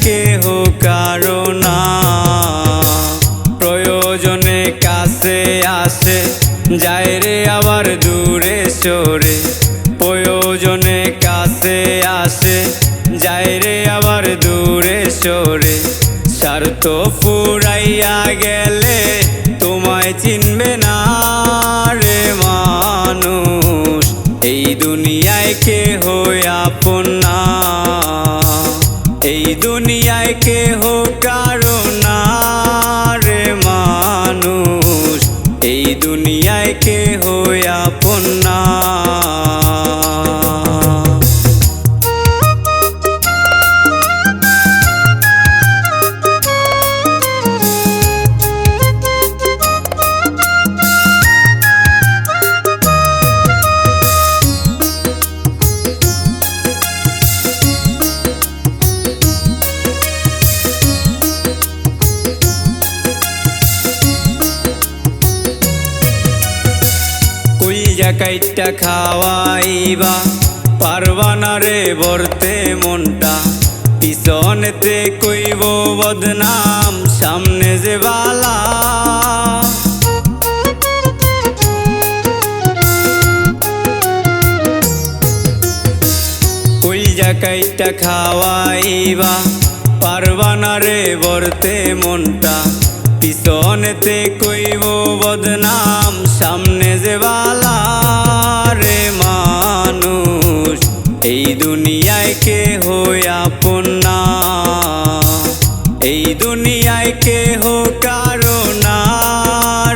কেহ কারো না। প্রয়োজনে কাছে আসে, যায় রে আবার দূরে সরে। প্রয়োজনে কাছে আসে, যায় রে আবার দূরে সরে। স্বার্থ ফুরাইয়া গেলে তোমায় চিনবে না রে মানুষ। এই দুনিয়ায় কেহ আপন না, এই দুনিয়ায় কেহ কারো না রে মানুষ। এই দুনিয়ায় কেহ আপন না। কইজা কাইটা খাওয়াইবা পারবা না রে বরতে মনটা। পিছনেতে কইব বদনাম, সামনে যে বালা। কইজা কাইটা খাওয়াইবা পারবা না রে বরতে মনটা। পিছনেতে কইব বদনাম, সামনে যে বালা রে মানুষ। এই দুনিয়ায় কেহ আপন না, এই দুনিয়ায় কেহ কারো না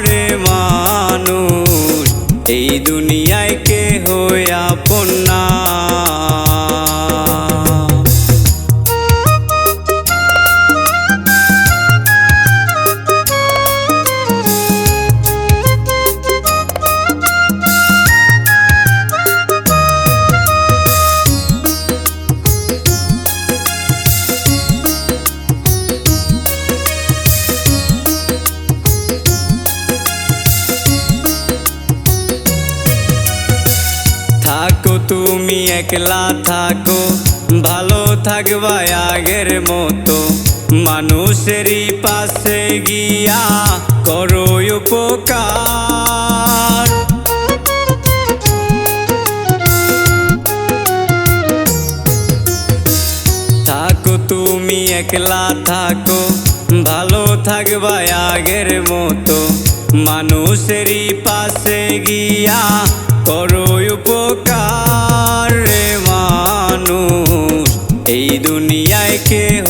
রে মানুষ। এই দুনিয়ায় কেহ আপন না। থাকো তুমি একলা থাকো, ভালো থাকবা আগের মতো। মানুষেরই পাশে গিয়া করো উপকার। থাকো তুমি একলা থাকো, ভালো থাকবা আগের মতো। মানুষেরই পাশে গিয়া করো উপকার রে মানুষ। এই দুনিয়ায় কেহ